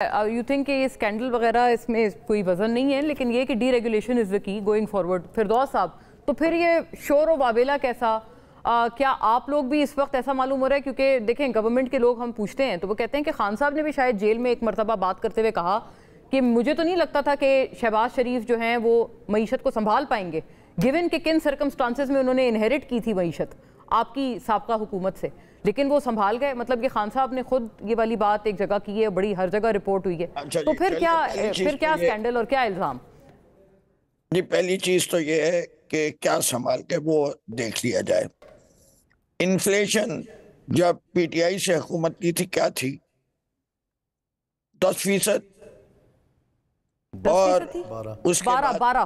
You think کہ یہ scandal وغیرہ اس میں کوئی وزن نہیں ہے، لیکن یہ کہ ڈی ریگولیشن از دا کی گوئنگ فارورڈ. فردوس صاحب، تو پھر یہ شور و واویلا کیسا؟ کیا آپ لوگ بھی اس وقت ایسا معلوم ہو رہا ہے؟ کیونکہ دیکھیں گورنمنٹ کے لوگ ہم پوچھتے ہیں تو وہ کہتے ہیں کہ خان صاحب نے بھی شاید جیل میں ایک مرتبہ بات کرتے ہوئے کہا کہ مجھے تو نہیں لگتا تھا کہ شہباز شریف جو ہیں وہ معیشت کو سنبھال پائیں گے، گیون کہ کن سرکمسٹانسز میں انہوں نے انہیرٹ کی تھی معیشت آپ کی سابقہ حکومت سے، لیکن وہ سنبھال گئے. مطلب کہ خان صاحب نے خود یہ والی بات ایک جگہ کی ہے، بڑی ہر جگہ رپورٹ ہوئی ہے. تو پھر کیا اسکینڈل اور کیا الزام؟ جی پہلی چیز تو یہ ہے کہ کیا سنبھال کے وہ دیکھ لیا جائے. انفلیشن جب پی ٹی آئی سے حکومت کی تھی کیا تھی؟ 10%. اور اس کے بعد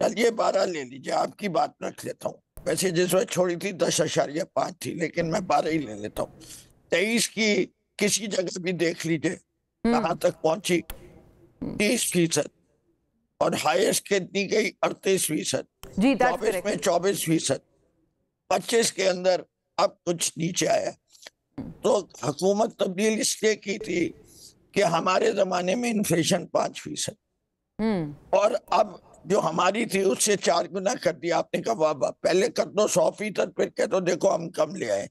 چلیے 12 لے لیجیے، آپ کی بات رکھ لیتا ہوں. ویسے جس وقت چھوڑی تھی 10.5 تھی، لیکن میں 12 ہی لے لیتا ہوں. 23 کی کسی جگہ بھی دیکھ لیجیے کہاں تک پہنچی، 30%. اور ہائیسٹ کتنی گئی؟ 38%. 24 میں 24%. 25 کے اندر اب کچھ نیچے آیا. تو حکومت تبدیل اس لیے کی تھی کہ ہمارے زمانے میں انفلیشن 5%، اور اب جو ہماری تھی اس سے 4 گنا کر دیا. آپ نے کہا واہ واہ، پہلے کر دو 100%، پھر کہہ دو دیکھو ہم کم لے آئے.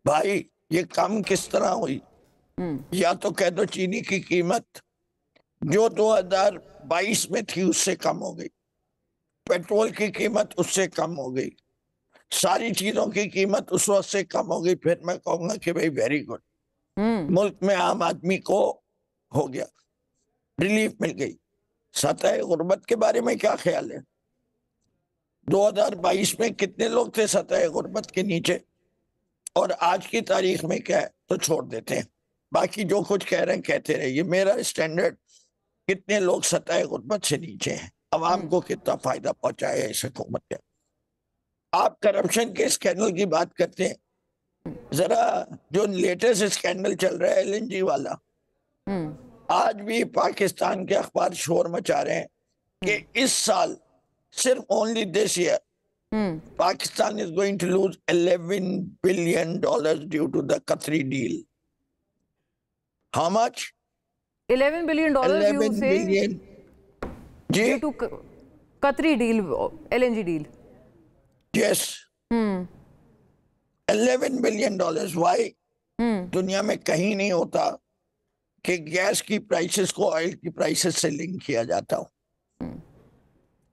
بھائی یہ کم کس طرح ہوئی؟ یا تو کہہ دو چینی کی قیمت جو 2022 میں تھی اس سے کم ہو گئی، پیٹرول کی قیمت اس سے کم ہو گئی، ساری چیزوں کی قیمت اس وقت سے کم ہو گئی. پھر میں کہوں گا کہ بھئی ویری گڈ، ملک میں عام آدمی کو ہو گیا، ریلیف مل گئی. سطح غربت کے بارے میں کیا خیال ہے؟ 2022 میں کتنے لوگ تھے سطح غربت کے نیچے؟ اور آج کی تاریخ میں کیا ہے؟ تو چھوڑ دیتے ہیں، باقی جو کچھ کہہ رہے ہیں کہتے رہیے. میرا اسٹینڈرڈ کتنے لوگ سطح غربت سے نیچے ہیں، عوام کو کتنا فائدہ پہنچایا ہے اس حکومت کے. آپ کرپشن کے اسکینڈل کی بات کرتے ہیں، ذرا جو لیٹسٹ اسکینڈل چل رہا ہے LNG والا، آج بھی پاکستان کے اخبار شور مچا رہے ہیں کہ اس سال صرف only this year Pakistan is going to lose $11 billion due to the Qatari deal. How much? $11 billion you say? Due to Qatari deal, LNG deal. Yes. $11 billion. Why? دنیا میں کہیں نہیں ہوتا کہ گیس کی پرائسز کو آئل کی prices سے لنک کیا جاتا ہو.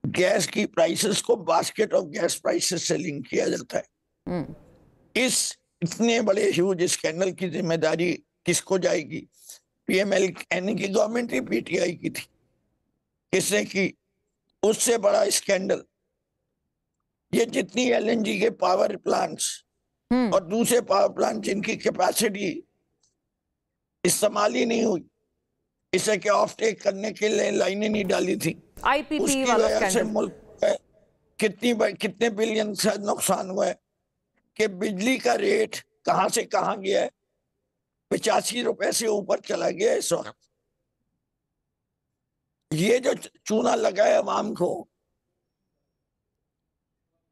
گیس کی پرائسز کو باسکٹ آف گیس پرائسز سے لنک کیا جاتا ہے. اس اتنے بڑے ہیوج اسکینڈل کی ذمہ داری کس کو جائے گی؟ PML کی گورنمنٹ ہی PTI کی تھی. کس نے کی؟ اس سے بڑا اسکینڈل یہ جتنی LNG کے پاور پلانٹس اور دوسرے پاور پلانٹ جن کی کیپیسٹی استعمال ہی نہیں ہوئی، اسے کہ آف ٹیک کرنے کے لیے لائنیں نہیں ڈالی تھی، اس کی وجہ سے ملک کتنے بلین سے نقصان ہوا ہے کہ بجلی کا ریٹ کہاں سے کہاں گیا ہے، 85 روپے سے اوپر چلا گیا اس وقت. یہ جو چونا لگا ہے عوام کو،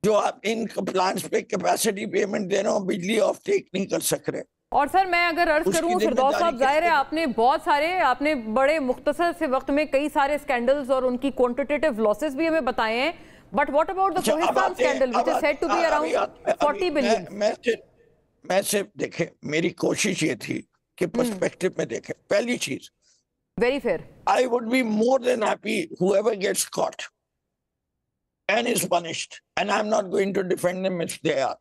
جو آپ ان پلانٹس پہ کیپیسٹی پیمنٹ دے رہے ہو، بجلی آف ٹیک نہیں کر سک رہے. اور سر میں اگر عرض کروں فردوس صاحب، ظاہر ہے آپ نے بہت سارے، آپ نے بڑے مختصر سے وقت میں کئی سارے اسکینڈلز اور ان کی کوانٹیٹیو لاسز بھی ہمیں بتائے ہیں، but what about the Kohistan scandal which is said to be around 40 billion؟ میں صرف دیکھیں، میری کوشش یہ تھی کہ پرسپیکٹو میں دیکھیں. پہلی چیز، very fair. I would be more than happy whoever gets caught and is punished, and I'm not going to defend them if they are.